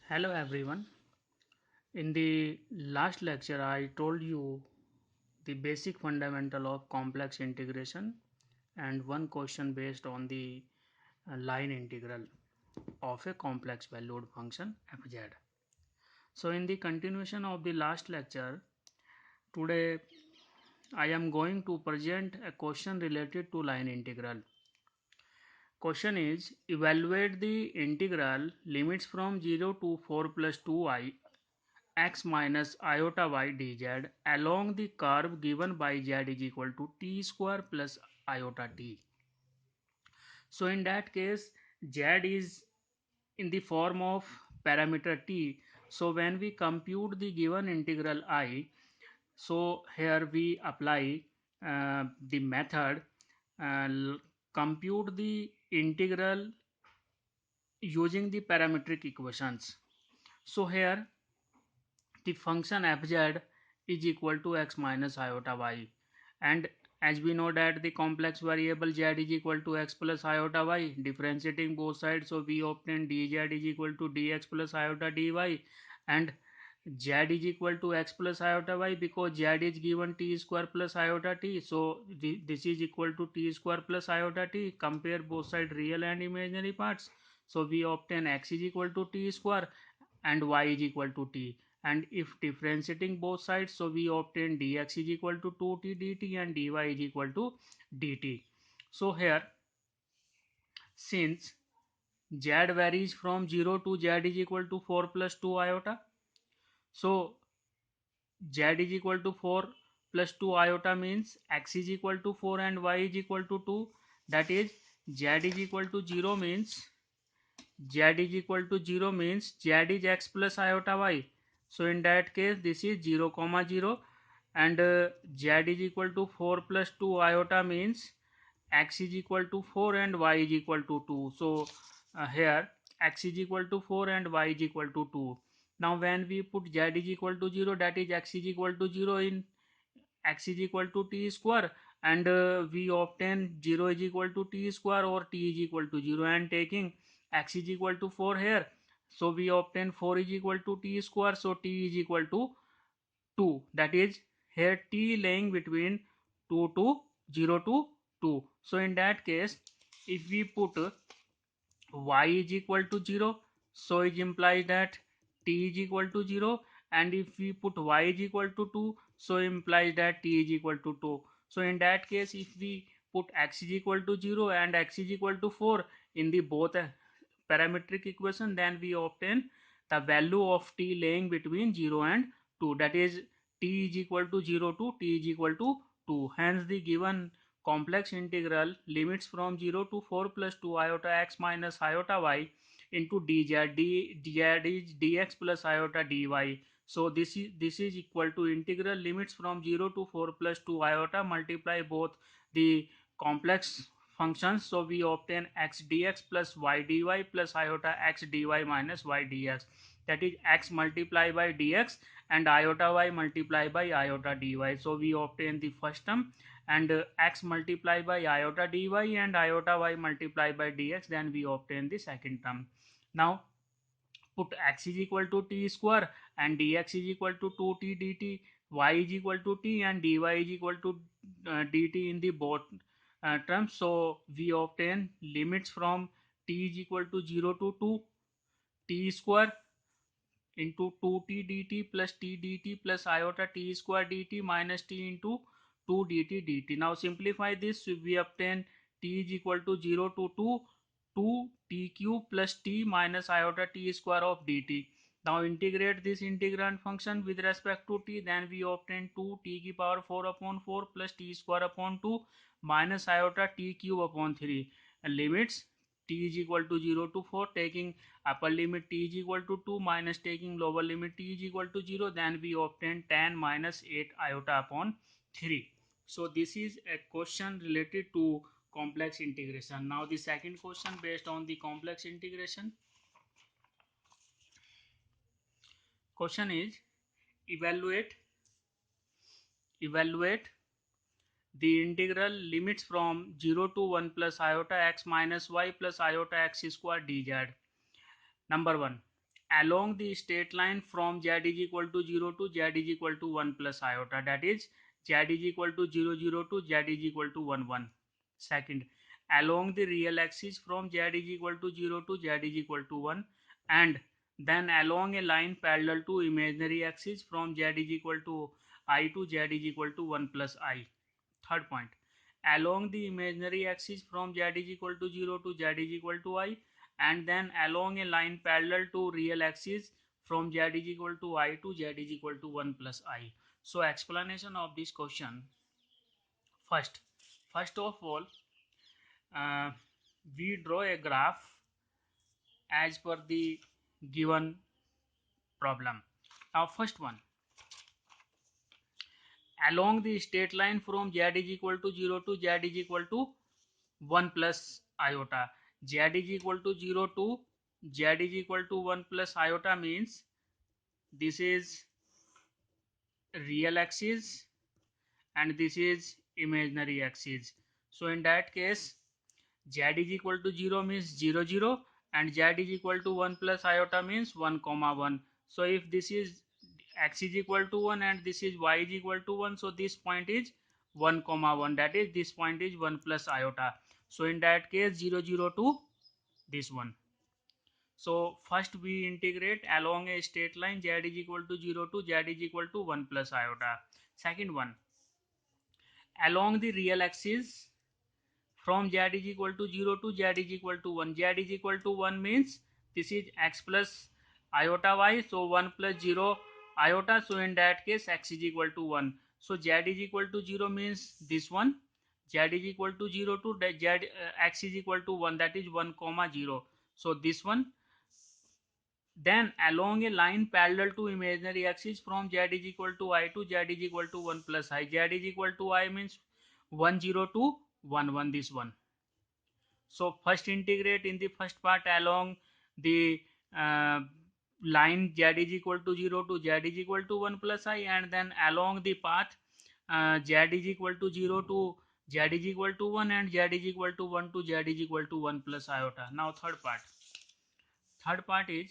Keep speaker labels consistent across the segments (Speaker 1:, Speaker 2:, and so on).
Speaker 1: Hello everyone. In the last lecture, I told you the basic fundamental of complex integration and one question based on the line integral of a complex valued function fz. So, in the continuation of the last lecture, today I am going to present a question related to line integral. Question is evaluate the integral limits from 0 to 4 plus 2I x minus iota y dz along the curve given by z is equal to t square plus iota t. So in that case, z is in the form of parameter t. So when we compute the given integral I, so here we apply the method, compute the integral using the parametric equations. So here the function fz is equal to x minus iota y, and as we know that the complex variable z is equal to x plus iota y, differentiating both sides, so we obtain dz is equal to dx plus iota dy, and z is equal to x plus iota y because z is given t square plus iota t, so this is equal to t square plus iota t. Compare both side real and imaginary parts, so we obtain x is equal to t square and y is equal to t, and if differentiating both sides, so we obtain dx is equal to 2t dt and dy is equal to dt. So here, since z varies from 0 to z is equal to 4 plus 2 iota, so z is equal to 4 plus 2 iota means x is equal to 4 and y is equal to 2. That is, z is equal to 0 means z is equal to 0 means z is x plus iota y. So in that case, this is 0 comma 0, and z is equal to 4 plus 2 iota means x is equal to 4 and y is equal to 2. So here x is equal to 4 and y is equal to 2. Now when we put z is equal to 0, that is x is equal to 0 in x is equal to t square, and we obtain 0 is equal to t square or t is equal to 0, and taking x is equal to 4 here, so we obtain 4 is equal to t square, so t is equal to 2. That is, here t laying between 2 to 0 to 2. So in that case, if we put y is equal to 0, so it implies that t is equal to 0, and if we put y is equal to 2, so implies that t is equal to 2. So in that case, if we put x is equal to 0 and x is equal to 4 in the both parametric equation, then we obtain the value of t laying between 0 and 2, that is t is equal to 0 to t is equal to 2. Hence the given complex integral limits from 0 to 4 plus 2 iota x minus iota y into dz is dx plus iota dy. So this is equal to integral limits from 0 to 4 plus 2 iota multiply both the complex functions, so we obtain x dx plus y dy plus iota x dy minus y dx, that is x multiply by dx and iota y multiply by iota dy. So we obtain the first term, and x multiply by iota dy and iota y multiply by dx, then we obtain the second term. Now put x is equal to t square and dx is equal to 2t dt, y is equal to t and dy is equal to dt in the both terms. So we obtain limits from t is equal to 0 to 2 t square into 2t dt plus t dt plus iota t square dt minus t into 2 dt dt. Now simplify this, we obtain t is equal to 0 to 2 t cube plus t minus iota t square of dt. Now integrate this integrand function with respect to t, then we obtain 2 t की power 4 upon 4 plus t square upon 2 minus iota t cube upon 3, and limits t is equal to 0 to 4, taking upper limit t is equal to 2 minus taking lower limit t is equal to 0, then we obtain 10 minus 8 iota upon 3. So this is a question related to complex integration. Now the second question based on the complex integration. Question is evaluate the integral limits from 0 to 1 plus iota x minus y plus iota x square dz. Number 1, along the straight line from z is equal to 0 to z is equal to 1 plus iota, that is z is equal to 0 0 to z is equal to 1 1. Second, along the real axis from z is equal to 0 to z is equal to 1, and then along a line parallel to imaginary axis from z is equal to I to z is equal to 1 plus I. Third point, along the imaginary axis from z is equal to 0 to z is equal to I, and then along a line parallel to real axis from z is equal to I to z is equal to 1 plus I. So explanation of this question. First, first of all, uh, we draw a graph as per the given problem. Now first one, along the straight line from z is equal to 0 to z is equal to 1 plus iota, z is equal to 0 to z is equal to 1 plus iota means this is real axis and this is imaginary axis. So in that case, z is equal to 0 means 0 0, and z is equal to 1 plus iota means 1 comma 1. So if this is x is equal to 1 and this is y is equal to 1, so this point is 1 comma 1, that is this point is 1 plus iota. So in that case, 0 0 to this one. So first we integrate along a straight line z is equal to 0 to z is equal to 1 plus iota. Second one, along the real axis from z is equal to 0 to z is equal to 1. Z is equal to 1 means this is x plus iota y, so 1 plus 0 iota, so in that case x is equal to 1. So z is equal to 0 means this one, z is equal to 0 to z x is equal to 1, that is 1 comma 0. So this one, then along a line parallel to imaginary axis from z is equal to I to z is equal to 1 plus I. Z is equal to I means 1 0 to 1 1, this one. So first integrate in the first part along the uh, line z is equal to 0 to z is equal to 1 plus I, and then along the path z is equal to 0 to z is equal to 1 and z is equal to 1 to z is equal to 1 plus iota. Now third part is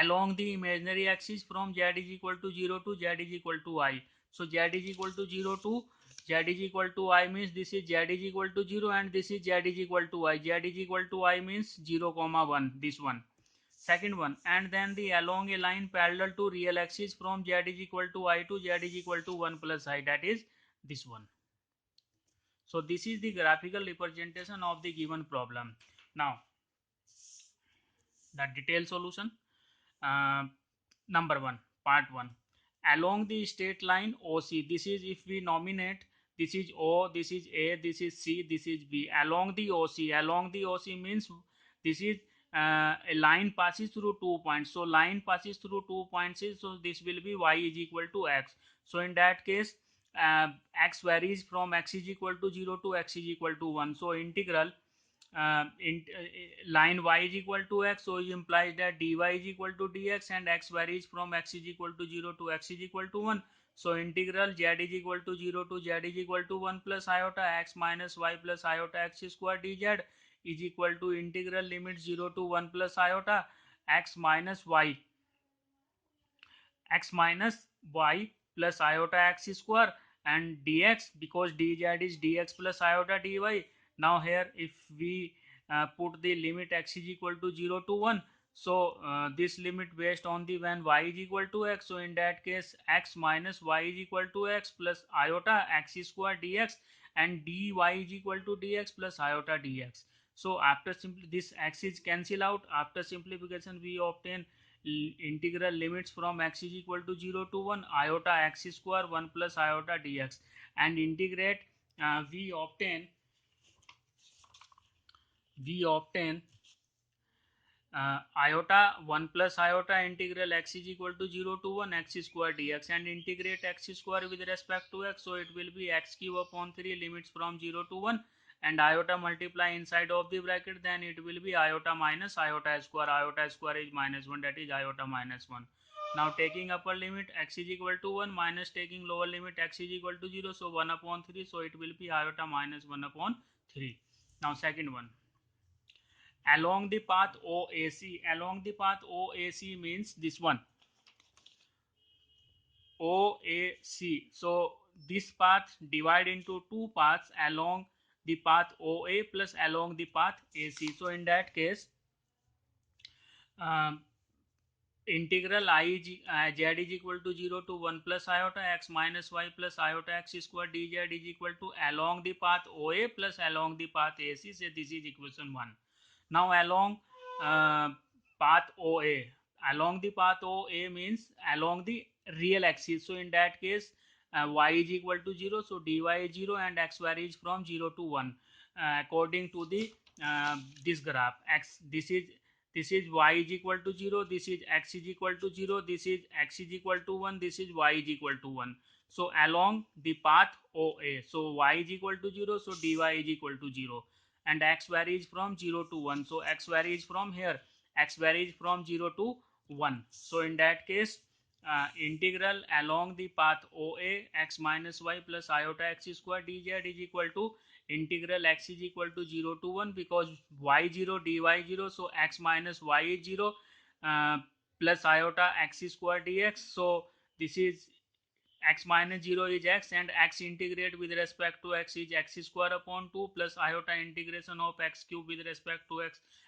Speaker 1: along the imaginary axis from z is equal to 0 to z is equal to I. So z is equal to 0 to z is equal to I means this is z is equal to 0 and this is z is equal to I. Z is equal to I means 0 comma 1, this one. Second one, and then the along a line parallel to real axis from z is equal to I to z is equal to 1 plus I, that is this one. So this is the graphical representation of the given problem. Now the detailed solution. uh, Number one, part one, along the straight line OC, this is if we nominate, this is O, this is A, this is C, this is B. Along the OC means this is a line passes through 2 points. So line passes through 2 points is, so this will be y is equal to x. So in that case, x varies from x is equal to 0 to x is equal to 1. So integral line y is equal to x, so it implies that dy is equal to dx, and x varies from x is equal to 0 to x is equal to 1. So integral z is equal to 0 to z is equal to 1 plus iota x minus y plus iota x square dz is equal to integral limit 0 to 1 plus iota x minus y plus iota x square and dx, because dz is dx plus iota dy. Now here if we put the limit x is equal to 0 to 1, so this limit based on the when y is equal to x, so in that case x minus y is equal to x plus iota x square dx, and dy is equal to dx plus iota dx. So after simply this x is cancel out, after simplification we obtain integral limits from x is equal to 0 to 1 iota x square 1 plus iota dx, and integrate, we obtain iota 1 plus iota integral x is equal to 0 to 1 x square dx, and integrate x square with respect to x, so it will be x cube upon 3 limits from 0 to 1, and iota multiply inside of the bracket, then it will be iota minus iota square is minus 1, that is iota minus 1. Now taking upper limit x is equal to 1 minus taking lower limit x is equal to 0, so 1 upon 3, so it will be iota minus 1 upon 3. Now second one, along the path OAC. Along the path OAC means this one, OAC. So this path divide into two paths along the path OA plus along the path AC. So in that case, um, integral z is equal to 0 to 1 plus iota x minus y plus iota x square dz is equal to along the path OA plus along the path AC. So this is equation 1. Now along uh, path OA, along the path OA means along the real axis. So in that case, y is equal to 0, so dy is 0 and x varies from 0 to 1 according to the this graph. This is y is equal to 0, this is x is equal to 0, this is x is equal to 1, this is y is equal to 1. So along the path OA, so y is equal to 0, so dy is equal to 0, and x varies from 0 to 1. So x varies from here, x varies from 0 to 1. So in that case, integral along the path OA x minus y plus iota x square dz is equal to integral x is equal to 0 to 1, because y0 dy 0, so x minus y is 0 uh, plus iota x square dx. So this is x minus 0 is x, and x integrate with respect to x is x square upon 2 plus iota integration of x cube with respect to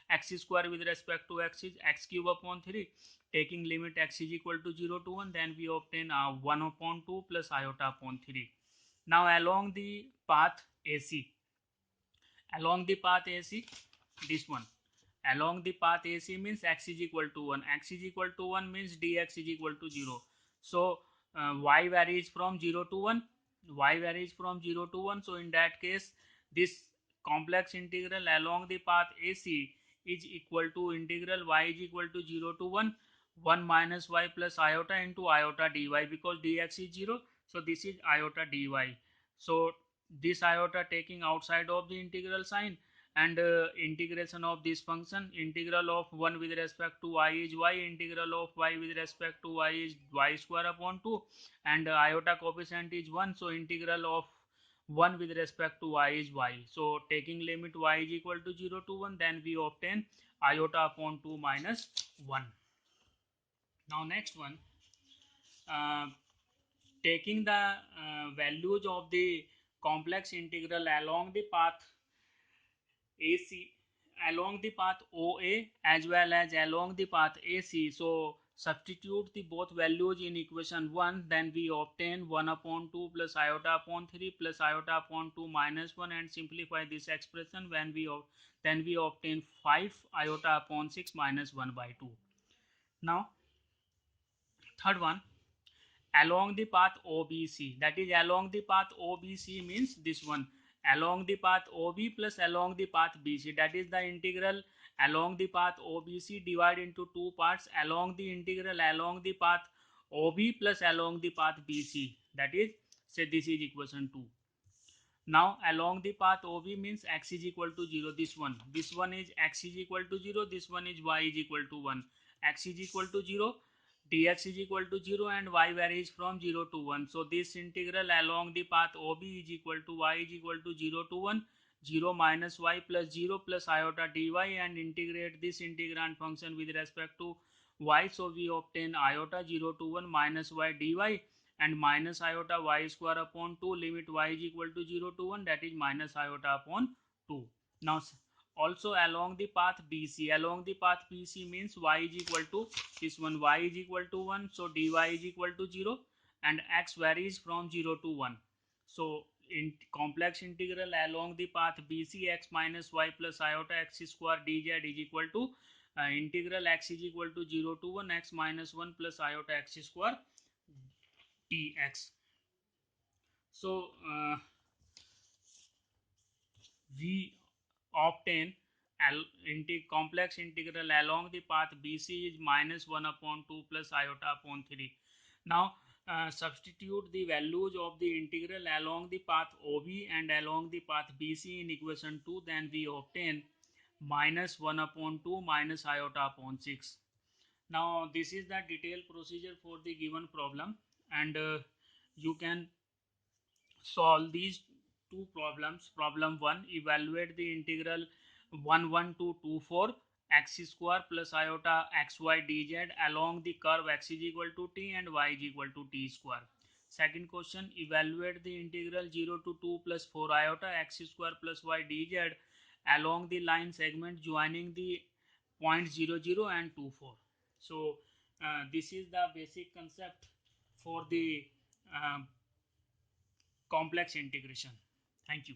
Speaker 1: x square with respect to x is x cube upon 3. Taking limit x is equal to 0 to 1, then we obtain 1 upon 2 plus iota upon 3. Now along the path AC, along the path AC, this one, along the path AC means x is equal to 1, x is equal to 1 means dx is equal to 0. So y varies from 0 to 1, y varies from 0 to 1. So in that case, this complex integral along the path AC is equal to integral y is equal to 0 to 1 minus y plus iota into iota dy, because dx is 0, so this is iota dy. So this iota taking outside of the integral sign, and integration of this function, integral of 1 with respect to y is y, integral of y with respect to y is y square upon 2, and iota coefficient is 1, so integral of 1 with respect to y is y. So taking limit y is equal to 0 to 1, then we obtain iota upon 2 minus 1. Now next one, uh, taking the values of the complex integral along the path AC, along the path OA as well as along the path AC. So substitute the both values in equation 1, then we obtain 1 upon 2 plus iota upon 3 plus iota upon 2 minus 1, and simplify this expression when then we obtain 5 iota upon 6 minus 1 by 2. Now third one, along the path OBC, that is along the path OBC means this one, along the path OB plus along the path BC, that is the integral along the path OBC divide into two parts, along the integral along the path OB plus along the path BC, that is, say this is equation 2. Now along the path OB means x is equal to 0, this one is x is equal to 0, this one is y is equal to 1, x is equal to 0, dx is equal to 0, and y varies from 0 to 1. So this integral along the path OB is equal to y is equal to 0 to 1, 0 minus y plus 0 plus iota dy, and integrate this integrand function with respect to y. So we obtain iota 0 to 1 minus y dy and minus iota y square upon 2, limit y is equal to 0 to 1, that is minus iota upon 2. Now also along the path BC, along the path BC means y is equal to this one, y is equal to 1, so dy is equal to 0, and x varies from 0 to 1. So in complex integral along the path BC, x minus y plus iota x square dz is equal to integral x is equal to 0 to 1 x minus 1 plus iota x square dx. So we obtain complex integral along the path BC is minus 1 upon 2 plus iota upon 3. Now substitute the values of the integral along the path OB and along the path BC in equation 2, then we obtain minus 1 upon 2 minus iota upon 6. Now this is the detailed procedure for the given problem, and you can solve these two problems. Problem 1, evaluate the integral 11224 x square plus iota xy dz along the curve x is equal to t and y is equal to t square. Second question, evaluate the integral 0 to 2 plus 4 iota x square plus y dz along the line segment joining the point 0 0 and 2 4. So this is the basic concept for the complex integration. Thank you.